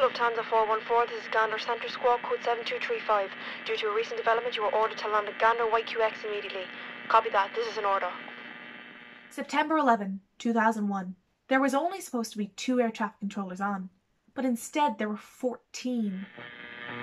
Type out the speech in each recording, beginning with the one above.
Lufthansa 414, this is Gander Centre Squawk, code 7235. Due to a recent development, you are ordered to land at Gander YQX immediately. Copy that, this is an order. September 11, 2001. There was only supposed to be 2 air traffic controllers on, but instead there were 14.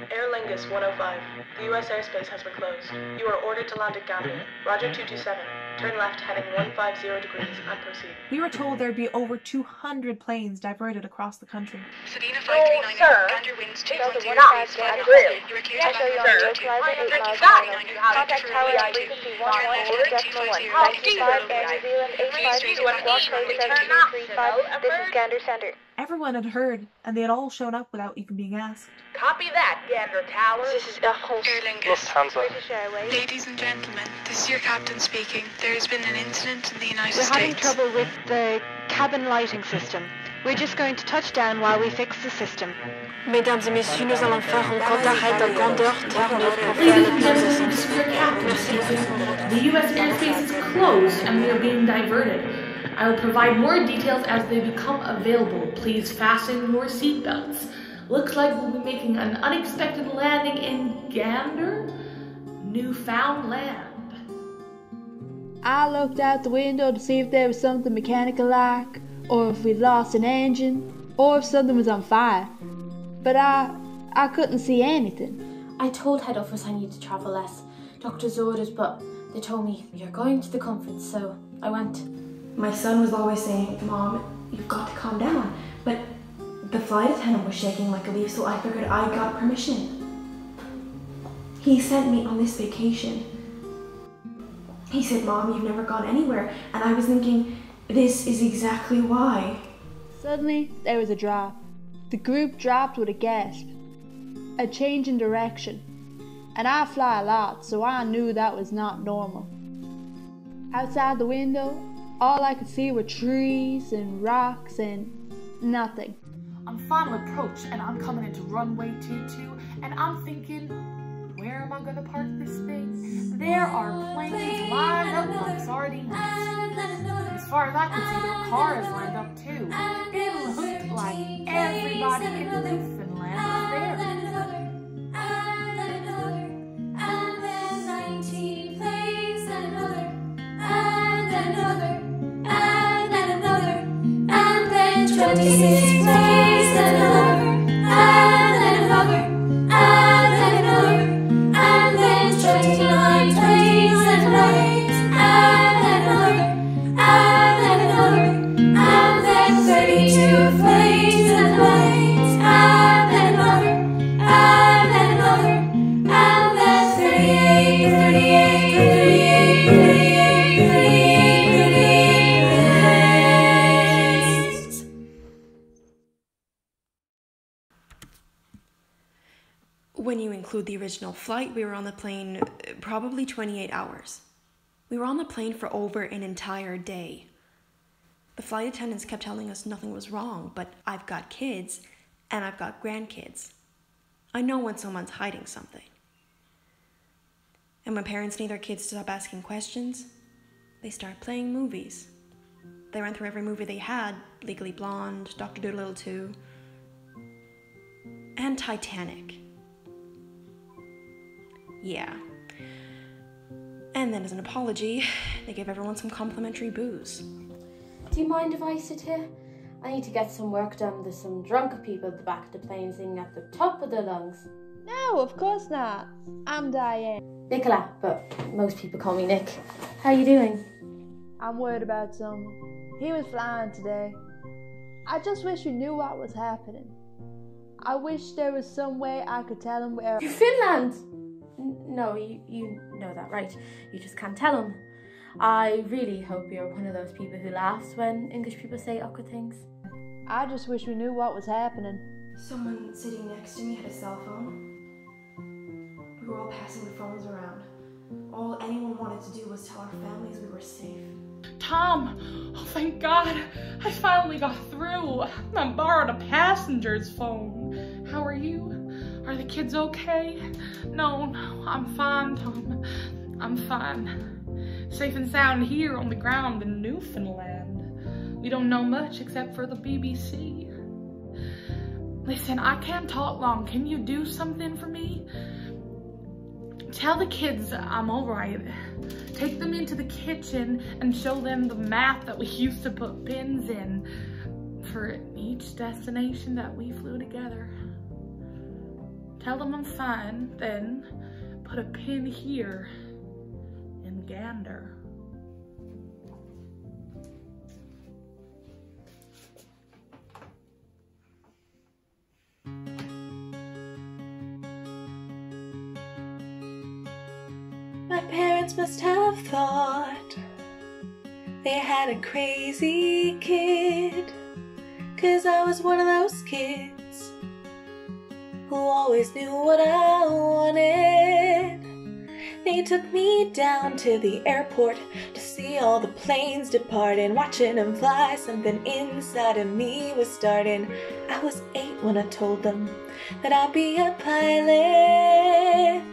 Aer Lingus 105. The US airspace has been closed. You are ordered to land at Gander. Roger 227. Turn left heading 150 degrees and proceed. We were told there'd be over 200 planes diverted across the country. Sabina 539, Gander winds 210 not degrees. Gander. You are clear Yes, to sir, land you're at localized at 8 miles per hour. Contact tower at frequency 11.1. 95 Air New Zealand 85 Squawk code 7235. This is Gander Centre. Everyone had heard, and they had all shown up without even being asked. Copy that, Gander Tower. This is Air France. Aer Lingus. Lufthansa. British Airways. Ladies and gentlemen, this is your captain speaking. There has been an incident in the United We're States. having trouble with the cabin lighting system. We're just going to touch down while we fix the system. Mesdames et messieurs, nous allons faire un compte d'arrêt de grandeur terminée pour faire Ladies le and gentlemen, this is your captain speaking. The U.S. airspace is closed and we are being diverted. I will provide more details as they become available. Please fasten your seatbelts. Looks like we'll be making an unexpected landing in Gander, Newfoundland. I looked out the window to see if there was something mechanical like, or if we'd lost an engine, or if something was on fire. But I couldn't see anything. I told head office I need to travel less. Doctor's orders, but they told me, you're going to the conference, so I went. My son was always saying, Mom, you've got to calm down. But the flight attendant was shaking like a leaf, so I figured I got permission. He sent me on this vacation. He said, Mom, you've never gone anywhere. And I was thinking, this is exactly why. Suddenly, there was a drop. The group dropped with a gasp. A change in direction. And I fly a lot, so I knew that was not normal. Outside the window, all I could see were trees and rocks and nothing. On final approach, and I'm coming into runway 22, and I'm thinking, where am I gonna park this thing? There are planes lined up like sardines. As far as I could see, there were cars lined up too. It looked like everybody in Newfoundland was there. When you include the original flight, we were on the plane probably 28 hours. We were on the plane for over an entire day. The flight attendants kept telling us nothing was wrong, but I've got kids and I've got grandkids. I know when someone's hiding something. And when parents need their kids to stop asking questions, they start playing movies. They ran through every movie they had, Legally Blonde, Dr. Dolittle 2, and Titanic. Yeah. And then as an apology, they gave everyone some complimentary booze. Do you mind if I sit here? I need to get some work done. There's some drunk people at the back of the plane singing at the top of their lungs. No, of course not. I'm Diane. Nicola, but most people call me Nick. How are you doing? I'm worried about someone. He was flying today. I just wish you knew what was happening. I wish there was some way I could tell him where... You're Finland! No, you know that, right? You just can't tell him. I really hope you're one of those people who laughs when English people say awkward things. I just wish we knew what was happening. Someone sitting next to me had a cell phone. We were all passing the phones around. All anyone wanted to do was tell our families we were safe. Tom! Oh, thank God! I finally got through. I borrowed a passenger's phone. How are you? Are the kids okay? No, I'm fine, Tom. I'm fine. Safe and sound here on the ground in Newfoundland. We don't know much except for the BBC. Listen, I can't talk long. Can you do something for me? Tell the kids I'm alright. Take them into the kitchen and show them the map that we used to put pins in for each destination that we flew together. Tell them I'm fine, then put a pin here in Gander. My parents must have thought they had a crazy kid, 'cause I was one of those kids who always knew what I wanted. They took me down to the airport to see all the planes departing, watching them fly. Something inside of me was starting. I was 8 when I told them that I'd be a pilot.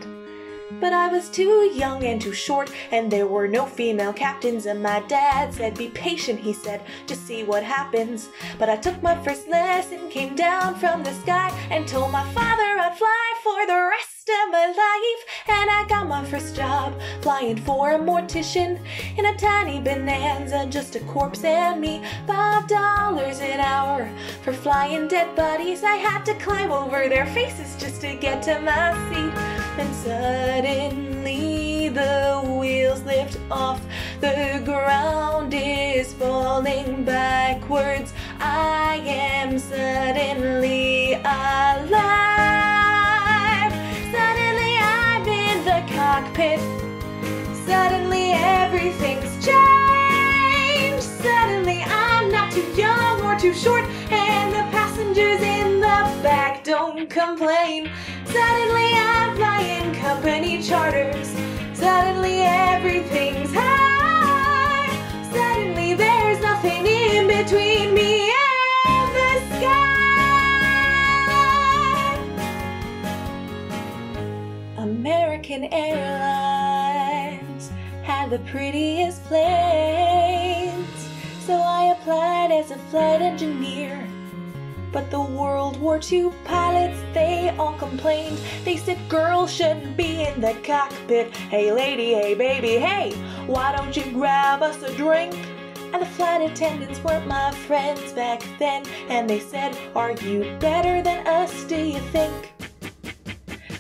But I was too young and too short, and there were no female captains. And my dad said, be patient, he said, just see what happens. But I took my first lesson, came down from the sky, and told my father I'd fly for the rest of my life. And I got my first job flying for a mortician in a tiny Bonanza, just a corpse and me. $5 an hour for flying dead bodies. I had to climb over their faces just to get to my seat. And suddenly the wheels lift off, the ground is falling backwards. I am suddenly alive. Suddenly I'm in the cockpit. Suddenly everything's changed. Suddenly I'm not too young or too short, and the passengers in the back don't complain. Suddenly I'm flying company charters. Suddenly everything's high. Suddenly there's nothing in between me and the sky. American Airlines had the prettiest planes, so I applied as a flight engineer. But the World War II pilots, they all complained. They said girls shouldn't be in the cockpit. Hey lady, hey baby, hey, why don't you grab us a drink? And the flight attendants weren't my friends back then, and they said, are you better than us, do you think?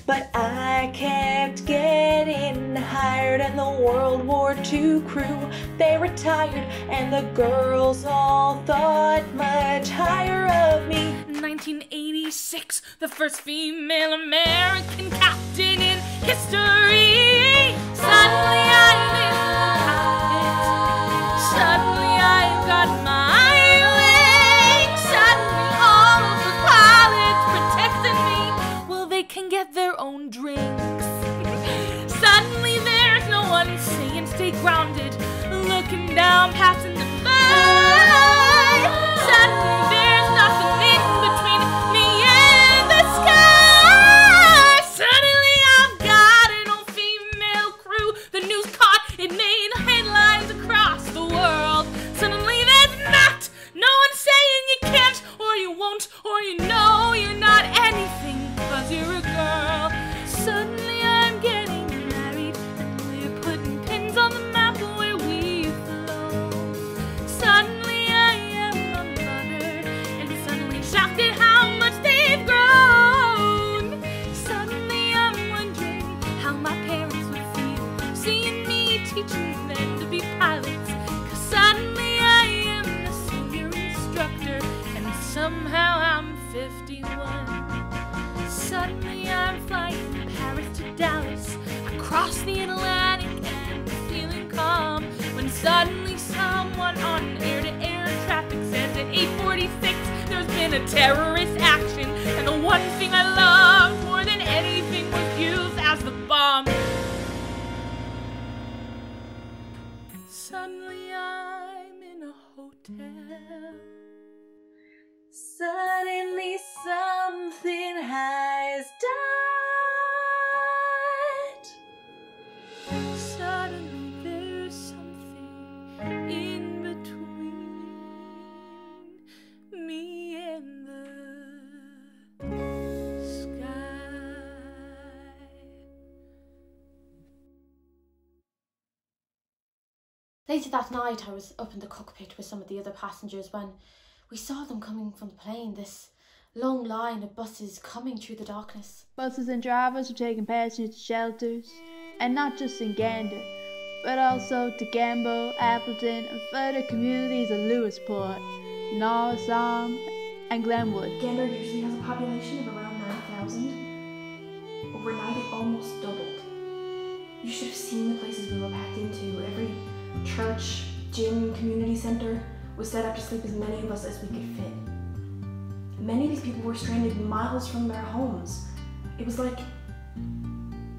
But I kept getting hired, and the World War II crew, they retired, and the girls all thought much higher of me. 1986, the first female American captain in history. Suddenly I'm in the cockpit. Suddenly I've got my wings. Suddenly all of the pilots protecting me, well, they can get their own drinks. Suddenly there's no one saying stay grounded, looking down, passing the by. Suddenly there's nothing in between me and the sky. Suddenly I've got an all-female crew. The news caught, it made headlines across the world. Suddenly there's not no one saying you can't, or you won't, or you know you're not anything, 'cause you're a girl. Suddenly I'm getting married, we're putting pins on the map where we flow. Suddenly I am a mother, and suddenly shocked at how much they've grown. Suddenly I'm wondering how my parents would feel seeing me teaching them to be pilots. 'Cause suddenly I am the senior instructor, and somehow I'm 51. Suddenly I'm flying from Paris to Dallas, across the Atlantic, and feeling calm, when suddenly someone on air-to-air traffic says at 8:46 there's been a terrorist action, and the one thing I loved more than anything was used as the bomb. Suddenly I'm in a hotel. Suddenly something has died. Suddenly there's something in between me and the Later that night, I was up in the cockpit with some of the other passengers when we saw them coming from the plane, this long line of buses coming through the darkness. Buses and drivers were taking passengers to shelters, and not just in Gander, but also to Gamble, Appleton, and further communities of Lewisport, Norris Arm, and Glenwood. Gander usually has a population of around 9,000. Overnight, it almost doubled. You should have seen the places we were packed into. Every church, gym, community centre was set up to sleep as many of us as we could fit. Many of these people were stranded miles from their homes. It was like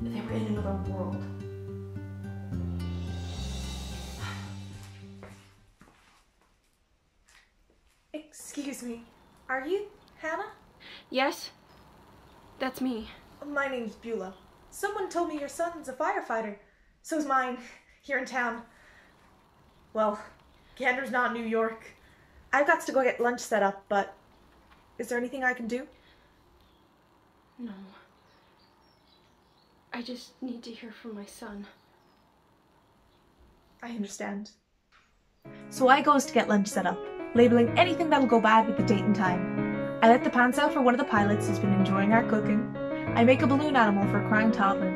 they were in another world. Excuse me, are you Hannah? Yes, that's me. My name's Beulah. Someone told me your son's a firefighter. So's mine, here in town. Well, Gander's not New York. I've got to go get lunch set up, but is there anything I can do? No. I just need to hear from my son. I understand. So I goes to get lunch set up, labeling anything that'll go bad with the date and time. I let the pants out for one of the pilots who's been enjoying our cooking. I make a balloon animal for a crying toddler.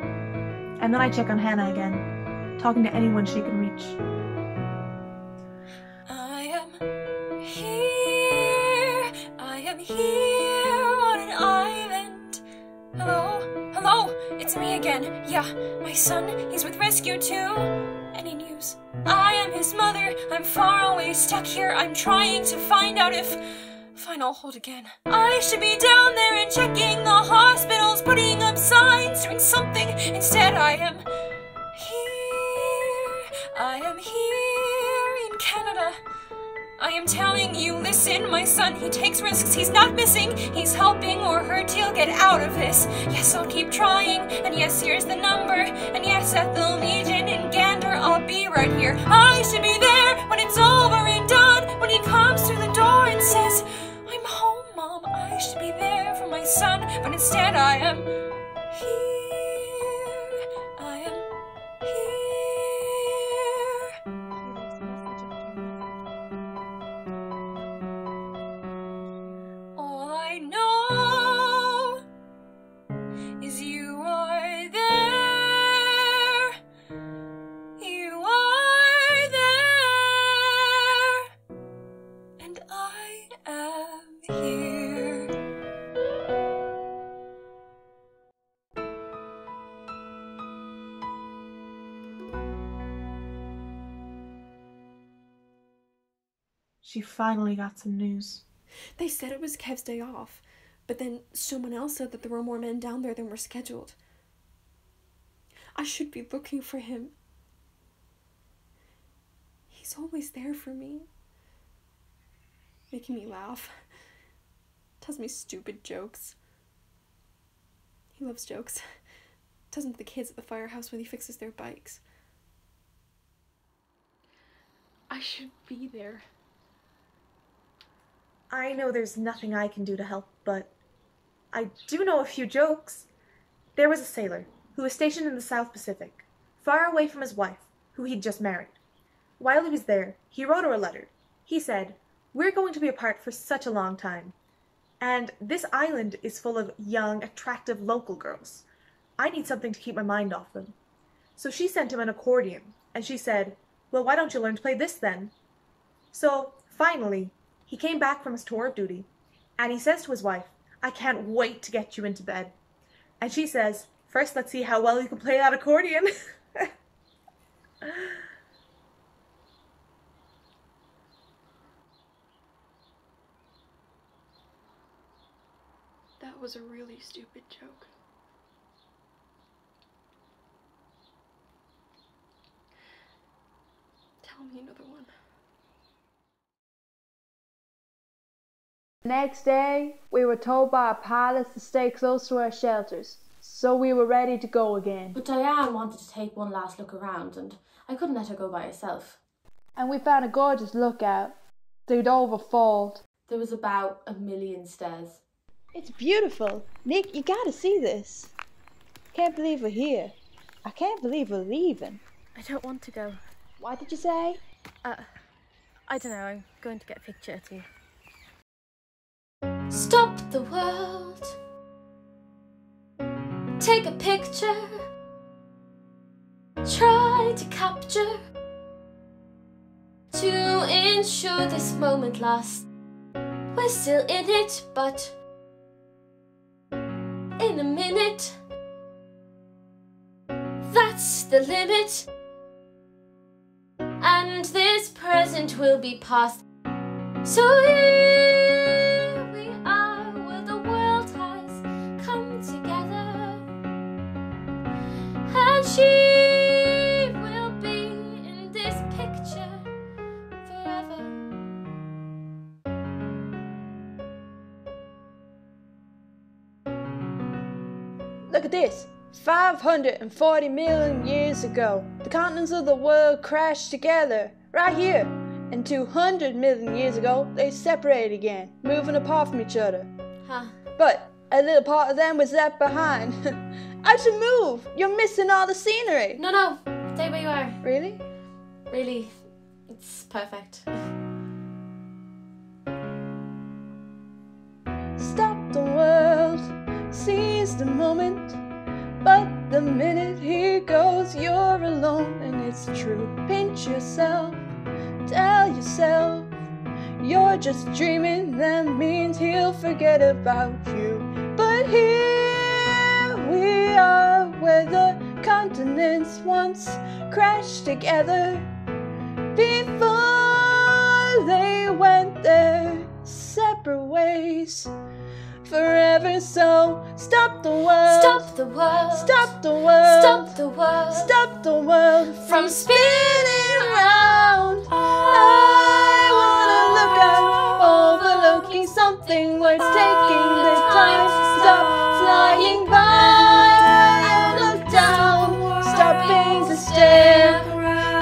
And then I check on Hannah again, talking to anyone she can reach. I am here on an island. Hello, it's me again. Yeah, my son, he's with Rescue 2. Any news? I am his mother. I'm far away, stuck here. I'm trying to find out if... Fine, I'll hold again. I should be down there and checking the hospitals, putting up signs, doing something. Instead, I am here in Canada. I am telling you, listen, my son, he takes risks, he's not missing, he's helping or hurt, he'll get out of this. Yes, I'll keep trying, and yes, here's the number, and yes, at the Legion in Gander, I'll be right here. I should be there when it's over and done, when he comes through the door and says, I'm home, Mom. I should be there for my son, but instead I am here. She finally got some news. They said it was Kev's day off, but then someone else said that there were more men down there than were scheduled. I should be looking for him. He's always there for me, making me laugh, tells me stupid jokes. He loves jokes. Tells them to the kids at the firehouse when he fixes their bikes. I should be there. I know there's nothing I can do to help, but I do know a few jokes. There was a sailor who was stationed in the South Pacific, far away from his wife, who he'd just married. While he was there, he wrote her a letter. He said, "We're going to be apart for such a long time, and this island is full of young, attractive local girls. I need something to keep my mind off them." So she sent him an accordion, and she said, "Well, why don't you learn to play this then?" So, finally, he came back from his tour of duty, and he says to his wife, "I can't wait to get you into bed." And she says, "First, let's see how well you can play that accordion." That was a really stupid joke. Tell me another one. The next day, we were told by our pilots to stay close to our shelters, so we were ready to go again. But Diane wanted to take one last look around, and I couldn't let her go by herself. And we found a gorgeous lookout through Dover Fold. There was about 1,000,000 stairs. It's beautiful. Nick, you gotta see this. Can't believe we're here. I can't believe we're leaving. I don't want to go. What did you say? I don't know, I'm going to get a picture or two. Stop the world. Take a picture. Try to capture. To ensure this moment lasts. We're still in it, but in a minute, that's the limit. And this present will be past. So here we are, where the world has come together. And she will be in this picture forever. Look at this. 540 million years ago, the continents of the world crashed together, right here. And 200 million years ago, they separated again, moving apart from each other. Huh. But a little part of them was left behind. I should move. You're missing all the scenery. No, stay where you are. Really? Really, it's perfect. Stop the world, seize the moment. But the minute he goes, you're alone, and it's true. Pinch yourself, tell yourself you're just dreaming. That means he'll forget about you. But here we are, where the continents once crashed together before they went their separate ways. Forever, so stop the world. Stop the world. Stop the world. Stop the world. Stop the world from spinning round. I wanna look at overlooking something worth taking the time to stop flying by and look down, stopping to stare.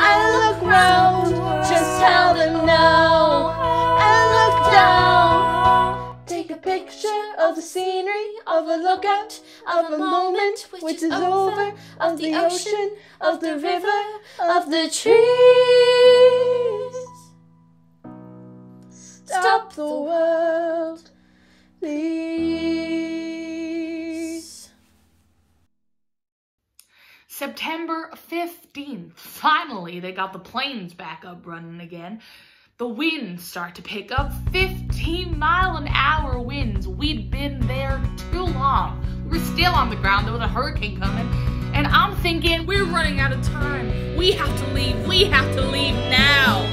I look round, just tell them now, and look down. Take a picture of the scenery, of a lookout, of a moment which is over, of the ocean, of the river, of the trees. Stop the world, please. September 15th. Finally, they got the planes back up running again. The winds start to pick up, 15-mile-an-hour winds. We'd been there too long. We were still on the ground, there was a hurricane coming. And I'm thinking, we're running out of time. We have to leave now.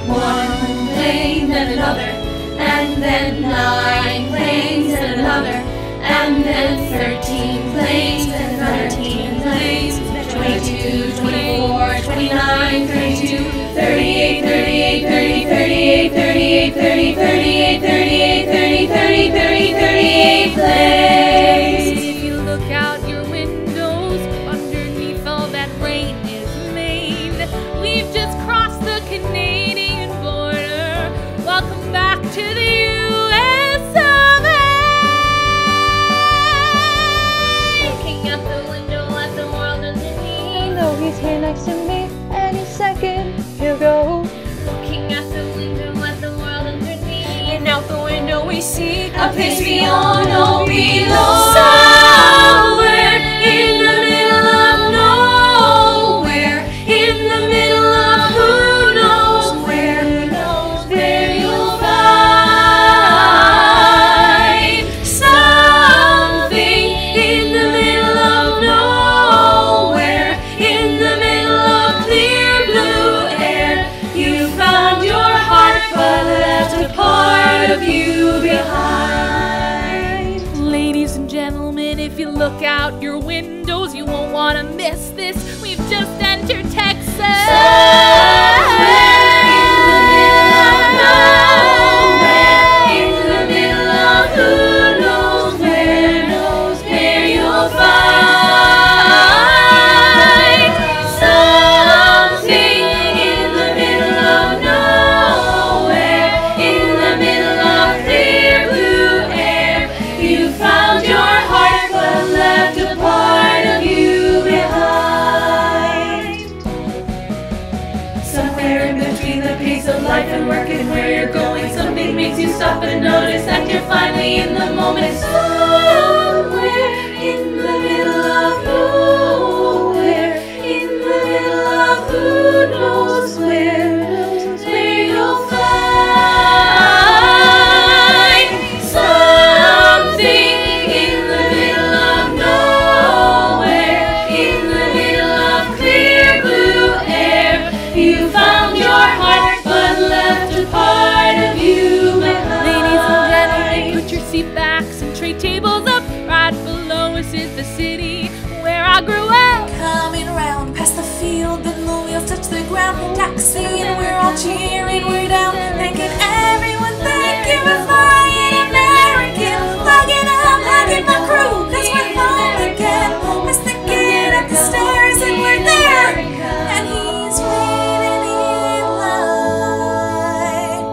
One plane, then another, and then 9 planes, and another, and then 13 planes, and 13 planes, 22, 24, 29, 32, 38, 38, 30, 38, 38, 30, 38, 38, 30, 30, 30, 38 planes. If you look out your windows, underneath all that rain is Maine. We've just crossed the Canadian border. Welcome back to the US of A. Looking out the window at the world underneath. I know he's here next to me. Any second he'll go. Looking out the window at the world underneath. And out the window we see a place we all know belongs. Somewhere in the middle of nowhere, in the middle of who knows where, there you'll find something in the middle of nowhere, in the middle of clear blue air. You found your heart, but left a part of you behind. Ladies and the pace of life and work and where you're going. Something makes you stop and notice that you're finally in the moment. Somewhere in the middle of nowhere, in the middle of who knows where you'll find something in the middle of nowhere, in the middle of clear blue air. You found your heart but left a part of you behind. Ladies and gentlemen, put your seat backs and tray tables up. Right below us is the city where I grew up. Coming round past the field, then the wheels touch the ground. Taxi and we're all cheering, we're down, thanking everyone. Thank you for flying American. Plugging up, hugging my crew, 'cause we're home again. Past the gate at the stairs and we're there, and he's waiting in line.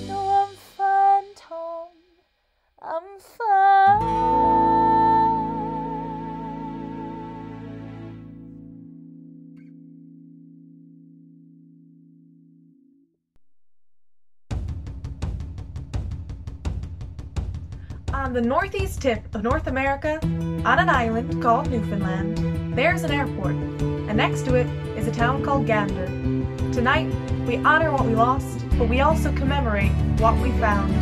No, I'm fine, Tom. I'm fine. On the northeast tip of North America, on an island called Newfoundland, there's an airport, and next to it is a town called Gander. Tonight, we honor what we lost, but we also commemorate what we found.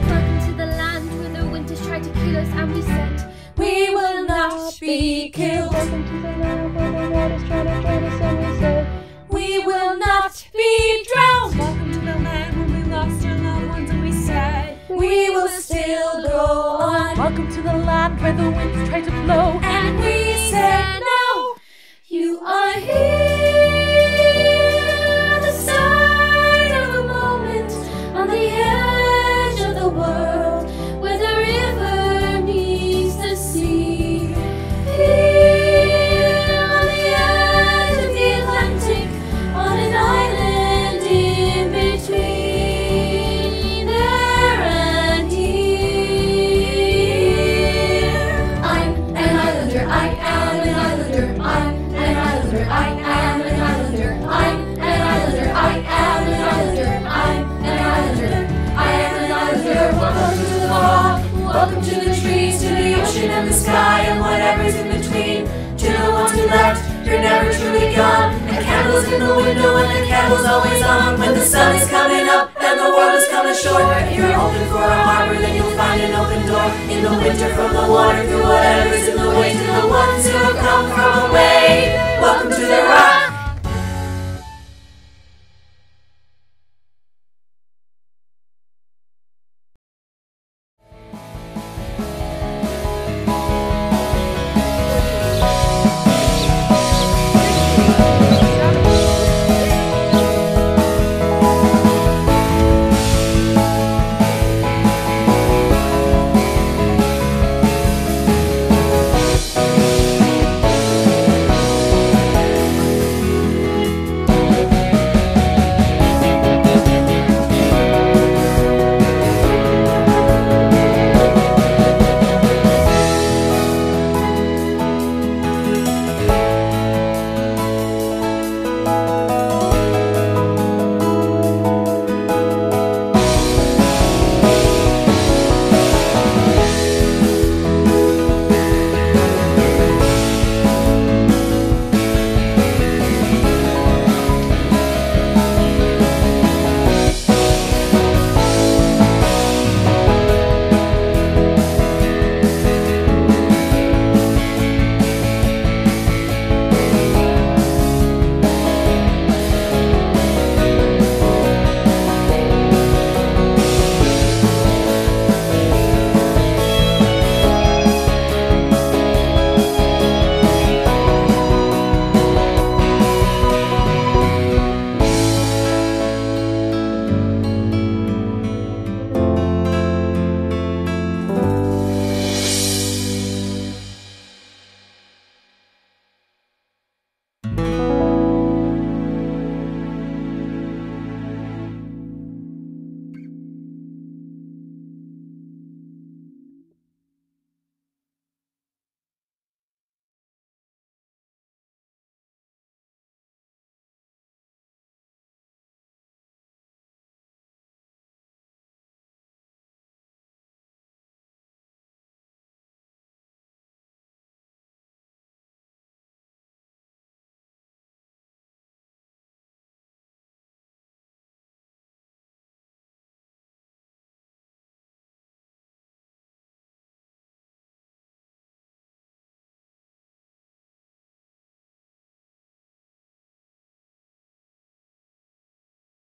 Welcome to the land where the winters tried to kill us, and we said, We will not be killed. Welcome to the land where the waters try to drown us, and we said, We will not be drowned. welcome to the land where we lost our loved ones, and we said, We will still go on. Welcome to the land where the winds try to blow, And we said no. you are here, the start of a moment on the edge of the world, where the river meets the sea. Here on the edge of the Atlantic, on an island in between there and here. I'm an islander. I am an islander. I'm an islander. I am an islander. I'm an islander. I am an islander. I'm an islander. I am an islander. Welcome to the law. Welcome to the trees, to the ocean and the sky, and whatever's in between. To the ones who left, you're never truly gone. A candle's in the window and the candle's always on. When the sun is coming up and the world is coming short, if you're open for a harbor, then you'll find an open door. In the winter from the water, through whatever's in the way, to the ones who have come from